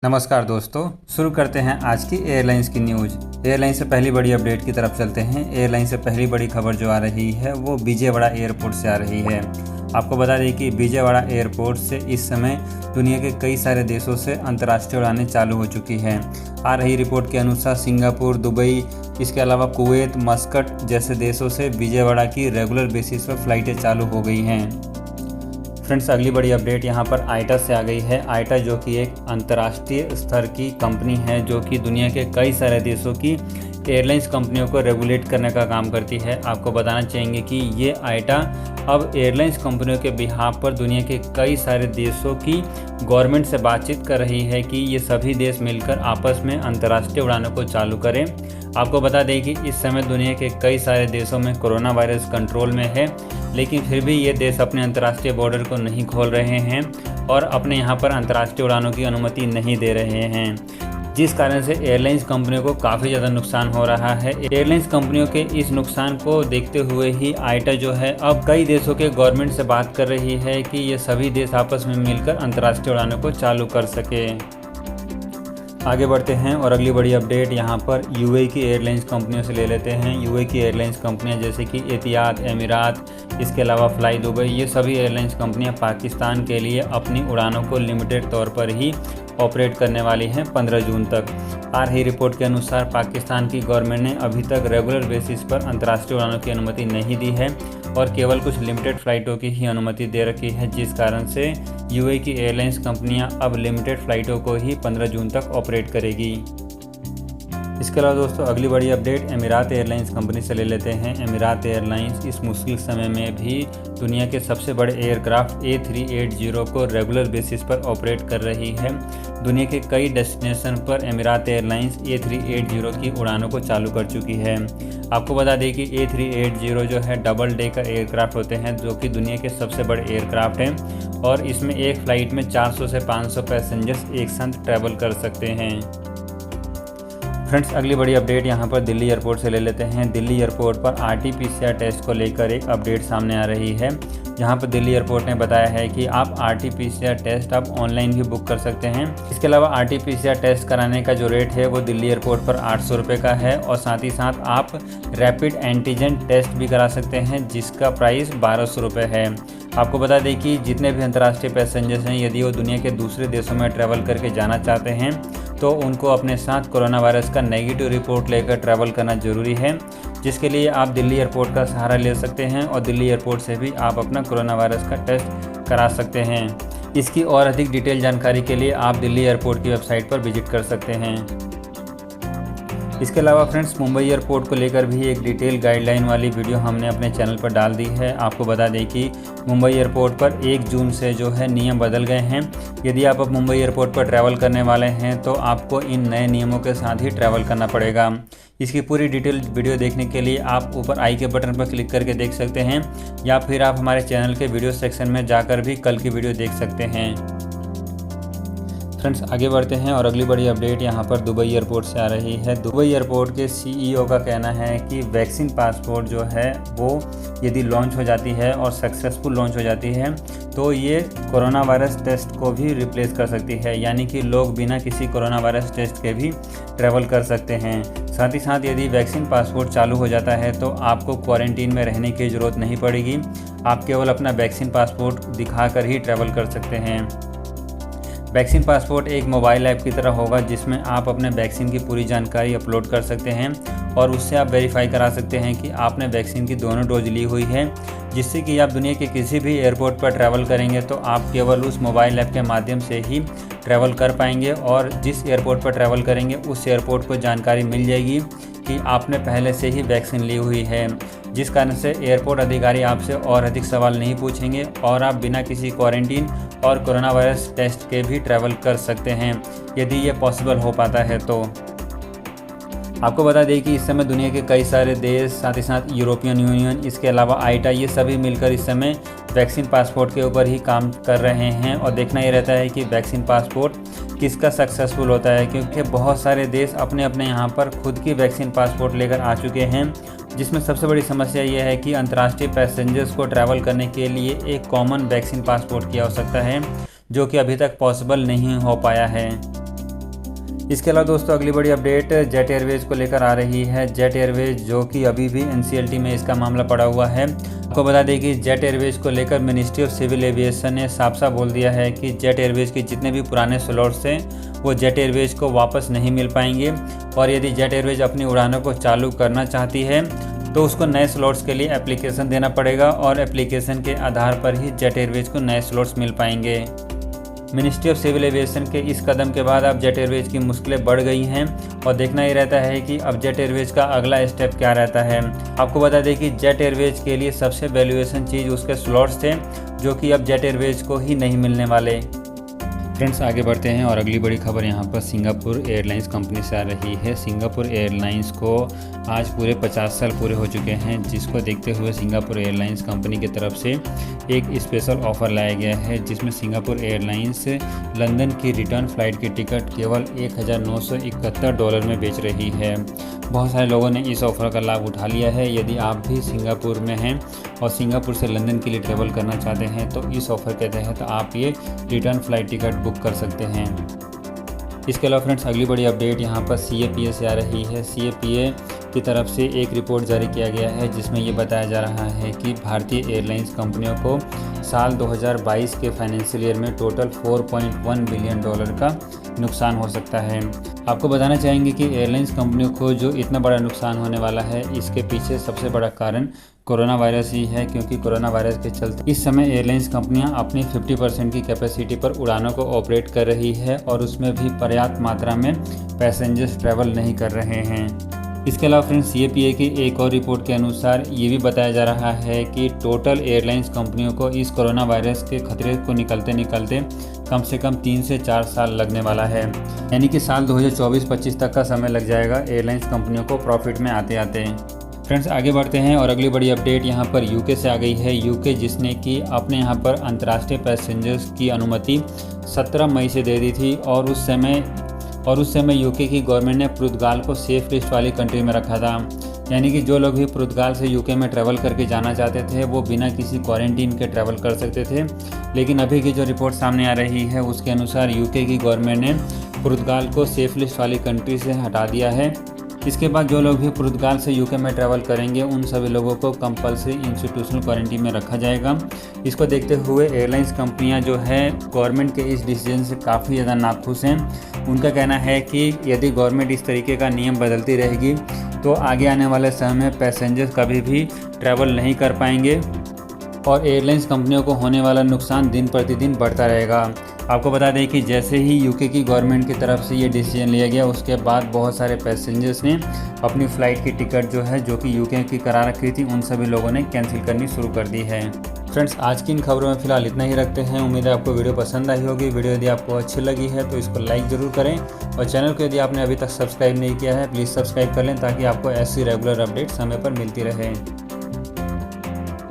नमस्कार दोस्तों, शुरू करते हैं आज की एयरलाइंस की न्यूज़। एयरलाइन से पहली बड़ी अपडेट की तरफ चलते हैं। एयरलाइन से पहली बड़ी खबर जो आ रही है वो विजयवाड़ा एयरपोर्ट से आ रही है। आपको बता दें कि विजयवाड़ा एयरपोर्ट से इस समय दुनिया के कई सारे देशों से अंतर्राष्ट्रीय उड़ानें चालू हो चुकी हैं। आ रही रिपोर्ट के अनुसार सिंगापुर, दुबई, इसके अलावा कुवैत, मस्कट जैसे देशों से विजयवाड़ा की रेगुलर बेसिस पर फ़्लाइटें चालू हो गई हैं। फ्रेंड्स, अगली बड़ी अपडेट यहाँ पर आईटा से आ गई है। आईटा जो कि एक अंतर्राष्ट्रीय स्तर की कंपनी है जो कि दुनिया के कई सारे देशों की एयरलाइंस कंपनियों को रेगुलेट करने का काम करती है। आपको बताना चाहेंगे कि ये आईटा अब एयरलाइंस कंपनियों के बिहाफ पर दुनिया के कई सारे देशों की गवर्नमेंट से बातचीत कर रही है कि ये सभी देश मिलकर आपस में अंतर्राष्ट्रीय उड़ानों को चालू करें। आपको बता दें कि इस समय दुनिया के कई सारे देशों में कोरोना वायरस कंट्रोल में है, लेकिन फिर भी ये देश अपने अंतर्राष्ट्रीय बॉर्डर को नहीं खोल रहे हैं और अपने यहाँ पर अंतर्राष्ट्रीय उड़ानों की अनुमति नहीं दे रहे हैं, जिस कारण से एयरलाइंस कंपनियों को काफ़ी ज़्यादा नुकसान हो रहा है। एयरलाइंस कंपनियों के इस नुकसान को देखते हुए ही आईटा जो है अब कई देशों के गवर्नमेंट से बात कर रही है कि ये सभी देश आपस में मिलकर अंतर्राष्ट्रीय उड़ानों को चालू कर सके। आगे बढ़ते हैं और अगली बड़ी अपडेट यहाँ पर यूएई की एयरलाइंस कंपनियों से ले लेते हैं। यूएई की एयरलाइंस कंपनियाँ जैसे कि एतिहाद, एमिरात, इसके अलावा फ्लाई दुबई, ये सभी एयरलाइंस कंपनियाँ पाकिस्तान के लिए अपनी उड़ानों को लिमिटेड तौर पर ही ऑपरेट करने वाली हैं 15 जून तक। आ रही रिपोर्ट के अनुसार पाकिस्तान की गवर्नमेंट ने अभी तक रेगुलर बेसिस पर अंतर्राष्ट्रीय उड़ानों की अनुमति नहीं दी है और केवल कुछ लिमिटेड फ़्लाइटों की ही अनुमति दे रखी है, जिस कारण से यूएई की एयरलाइंस कंपनियां अब लिमिटेड फ़्लाइटों को ही 15 जून तक ऑपरेट करेगी। इसके अलावा दोस्तों अगली बड़ी अपडेट एमिरात एयरलाइंस कंपनी से ले लेते हैं। एमिरात एयरलाइंस इस मुश्किल समय में भी दुनिया के सबसे बड़े एयरक्राफ्ट A380 को रेगुलर बेसिस पर ऑपरेट कर रही है। दुनिया के कई डेस्टिनेशन पर एमिरात एयरलाइंस A380 की उड़ानों को चालू कर चुकी है। आपको बता दें कि A380 जो है डबल डे का एयरक्राफ्ट होते हैं जो कि दुनिया के सबसे बड़े एयरक्राफ्ट हैं और इसमें एक फ़्लाइट में 400 से 500 पैसेंजर्स एक साथ ट्रैवल कर सकते हैं। फ्रेंड्स, अगली बड़ी अपडेट यहाँ पर दिल्ली एयरपोर्ट से ले लेते हैं। दिल्ली एयरपोर्ट पर RT-PCR टेस्ट को लेकर एक अपडेट सामने आ रही है। यहाँ पर दिल्ली एयरपोर्ट ने बताया है कि आप RT-PCR टेस्ट अब ऑनलाइन भी बुक कर सकते हैं। इसके अलावा RT-PCR टेस्ट कराने का जो रेट है वो दिल्ली एयरपोर्ट पर 800 रुपये का है और साथ ही साथ आप रैपिड एंटीजन टेस्ट भी करा सकते हैं जिसका प्राइस 1200 रुपये है। आपको बता दें कि जितने भी अंतर्राष्ट्रीय पैसेंजर्स हैं, यदि वो दुनिया के दूसरे देशों में ट्रैवल करके जाना चाहते हैं तो उनको अपने साथ कोरोना वायरस का नेगेटिव रिपोर्ट लेकर ट्रैवल करना ज़रूरी है, जिसके लिए आप दिल्ली एयरपोर्ट का सहारा ले सकते हैं और दिल्ली एयरपोर्ट से भी आप अपना कोरोना वायरस का टेस्ट करा सकते हैं। इसकी और अधिक डिटेल जानकारी के लिए आप दिल्ली एयरपोर्ट की वेबसाइट पर विजिट कर सकते हैं। इसके अलावा फ्रेंड्स, मुंबई एयरपोर्ट को लेकर भी एक डिटेल गाइडलाइन वाली वीडियो हमने अपने चैनल पर डाल दी है। आपको बता दें कि मुंबई एयरपोर्ट पर 1 जून से जो है नियम बदल गए हैं। यदि आप अब मुंबई एयरपोर्ट पर ट्रैवल करने वाले हैं तो आपको इन नए नियमों के साथ ही ट्रैवल करना पड़ेगा। इसकी पूरी डिटेल वीडियो देखने के लिए आप ऊपर आई के बटन पर क्लिक करके देख सकते हैं या फिर आप हमारे चैनल के वीडियो सेक्शन में जाकर भी कल की वीडियो देख सकते हैं। फ्रेंड्स, आगे बढ़ते हैं और अगली बड़ी अपडेट यहाँ पर दुबई एयरपोर्ट से आ रही है। दुबई एयरपोर्ट के CEO का कहना है कि वैक्सीन पासपोर्ट जो है वो यदि लॉन्च हो जाती है और सक्सेसफुल लॉन्च हो जाती है तो ये कोरोना वायरस टेस्ट को भी रिप्लेस कर सकती है, यानी कि लोग बिना किसी कोरोना वायरस टेस्ट के भी ट्रैवल कर सकते हैं। साथ ही साथ यदि वैक्सीन पासपोर्ट चालू हो जाता है तो आपको क्वारंटीन में रहने की ज़रूरत नहीं पड़ेगी। आप केवल अपना वैक्सीन पासपोर्ट दिखाकर ही ट्रैवल कर सकते हैं। वैक्सीन पासपोर्ट एक मोबाइल ऐप की तरह होगा जिसमें आप अपने वैक्सीन की पूरी जानकारी अपलोड कर सकते हैं और उससे आप वेरीफाई करा सकते हैं कि आपने वैक्सीन की दोनों डोज ली हुई है, जिससे कि आप दुनिया के किसी भी एयरपोर्ट पर ट्रैवल करेंगे तो आप केवल उस मोबाइल ऐप के माध्यम से ही ट्रैवल कर पाएंगे और जिस एयरपोर्ट पर ट्रैवल करेंगे उस एयरपोर्ट को जानकारी मिल जाएगी कि आपने पहले से ही वैक्सीन ली हुई है, जिस कारण से एयरपोर्ट अधिकारी आपसे और अधिक सवाल नहीं पूछेंगे और आप बिना किसी क्वारंटीन और कोरोना वायरस टेस्ट के भी ट्रैवल कर सकते हैं, यदि ये पॉसिबल हो पाता है तो। आपको बता दें कि इस समय दुनिया के कई सारे देश, साथ ही साथ यूरोपियन यूनियन, इसके अलावा आईटा, ये सभी मिलकर इस समय वैक्सीन पासपोर्ट के ऊपर ही काम कर रहे हैं और देखना ये रहता है कि वैक्सीन पासपोर्ट किसका सक्सेसफुल होता है, क्योंकि बहुत सारे देश अपने अपने यहाँ पर खुद की वैक्सीन पासपोर्ट लेकर आ चुके हैं, जिसमें सबसे बड़ी समस्या ये है कि अंतर्राष्ट्रीय पैसेंजर्स को ट्रैवल करने के लिए एक कॉमन वैक्सीन पासपोर्ट की आवश्यकता है, जो कि अभी तक पॉसिबल नहीं हो पाया है। इसके अलावा दोस्तों अगली बड़ी अपडेट जेट एयरवेज को लेकर आ रही है। जेट एयरवेज जो कि अभी भी एनसीएलटी में इसका मामला पड़ा हुआ है। आपको बता दें कि जेट एयरवेज को लेकर मिनिस्ट्री ऑफ सिविल एविएशन ने साफ साफ बोल दिया है कि जेट एयरवेज के जितने भी पुराने स्लॉट्स हैं वो जेट एयरवेज को वापस नहीं मिल पाएंगे, और यदि जेट एयरवेज अपनी उड़ानों को चालू करना चाहती है तो उसको नए स्लॉट्स के लिए एप्लीकेशन देना पड़ेगा, और एप्लीकेशन के आधार पर ही जेट एयरवेज को नए स्लॉट्स मिल पाएंगे। मिनिस्ट्री ऑफ सिविल एविएशन के इस कदम के बाद अब जेट एयरवेज की मुश्किलें बढ़ गई हैं, और देखना ही रहता है कि अब जेट एयरवेज का अगला स्टेप क्या रहता है। आपको बता दें कि जेट एयरवेज के लिए सबसे वैल्यूएशन चीज़ उसके स्लॉट्स थे, जो कि अब जेट एयरवेज को ही नहीं मिलने वाले। फ्रेंड्स आगे बढ़ते हैं और अगली बड़ी खबर यहाँ पर सिंगापुर एयरलाइंस कंपनी से आ रही है। सिंगापुर एयरलाइंस को आज पूरे 50 साल पूरे हो चुके हैं, जिसको देखते हुए सिंगापुर एयरलाइंस कंपनी की तरफ से एक स्पेशल ऑफ़र लाया गया है, जिसमें सिंगापुर एयरलाइंस लंदन की रिटर्न फ़्लाइट की टिकट केवल $1971 में बेच रही है। बहुत सारे लोगों ने इस ऑफ़र का लाभ उठा लिया है। यदि आप भी सिंगापुर में हैं और सिंगापुर से लंदन के लिए ट्रैवल करना चाहते हैं तो इस ऑफ़र के तहत आप ये रिटर्न फ़्लाइट टिकट बुक कर सकते हैं। इसके अलावा फ्रेंड्स अगली बड़ी अपडेट यहाँ पर CAPA से आ रही है। CAPA की तरफ से एक रिपोर्ट जारी किया गया है, जिसमें ये बताया जा रहा है कि भारतीय एयरलाइंस कंपनियों को साल 2022 के फाइनेंशियल ईयर में टोटल $4.1 बिलियन का नुकसान हो सकता है। आपको बताना चाहेंगे कि एयरलाइंस कंपनियों को जो इतना बड़ा नुकसान होने वाला है, इसके पीछे सबसे बड़ा कारण कोरोना वायरस ही है, क्योंकि कोरोना वायरस के चलते इस समय एयरलाइंस कंपनियां अपनी 50% की कैपेसिटी पर उड़ानों को ऑपरेट कर रही है, और उसमें भी पर्याप्त मात्रा में पैसेंजर्स ट्रैवल नहीं कर रहे हैं। इसके अलावा फ्रेंड्स CAPA की एक और रिपोर्ट के अनुसार ये भी बताया जा रहा है कि टोटल एयरलाइंस कंपनियों को इस कोरोना वायरस के खतरे को निकलते निकलते कम से कम 3 से 4 साल लगने वाला है, यानी कि साल 2024-25 तक का समय लग जाएगा एयरलाइंस कंपनियों को प्रॉफिट में आते आते। फ्रेंड्स आगे बढ़ते हैं और अगली बड़ी अपडेट यहाँ पर UK से आ गई है। UK जिसने कि अपने यहाँ पर अंतर्राष्ट्रीय पैसेंजर्स की अनुमति 17 मई से दे दी थी, और उस समय UK की गवर्नमेंट ने पुर्तगाल को सेफ लिस्ट वाली कंट्री में रखा था, यानी कि जो लोग भी पुर्तगाल से UK में ट्रैवल करके जाना चाहते थे वो बिना किसी क्वारंटीन के ट्रैवल कर सकते थे। लेकिन अभी की जो रिपोर्ट सामने आ रही है उसके अनुसार UK की गवर्नमेंट ने पुर्तगाल को सेफ लिस्ट वाली कंट्री से हटा दिया है। इसके बाद जो लोग भी पुर्तगाल से UK में ट्रैवल करेंगे उन सभी लोगों को कंपलसरी इंस्टीट्यूशनल क्वारंटीन में रखा जाएगा। इसको देखते हुए एयरलाइंस कंपनियां जो है गवर्नमेंट के इस डिसीजन से काफ़ी ज़्यादा नाखुश हैं। उनका कहना है कि यदि गवर्नमेंट इस तरीके का नियम बदलती रहेगी तो आगे आने वाले समय में पैसेंजर्स कभी भी ट्रैवल नहीं कर पाएंगे, और एयरलाइंस कंपनियों को होने वाला नुकसान दिन प्रतिदिन बढ़ता रहेगा। आपको बता दें कि जैसे ही UK की गवर्नमेंट की तरफ से ये डिसीजन लिया गया, उसके बाद बहुत सारे पैसेंजर्स ने अपनी फ़्लाइट की टिकट जो कि UK की करा रखी थी, उन सभी लोगों ने कैंसिल करनी शुरू कर दी है। फ्रेंड्स आज की इन खबरों में फिलहाल इतना ही रखते हैं। उम्मीद है आपको वीडियो पसंद आई होगी। वीडियो यदि आपको अच्छी लगी है तो इसको लाइक ज़रूर करें, और चैनल को यदि आपने अभी तक सब्सक्राइब नहीं किया है प्लीज़ सब्सक्राइब कर लें, ताकि आपको ऐसी रेगुलर अपडेट समय पर मिलती रहे।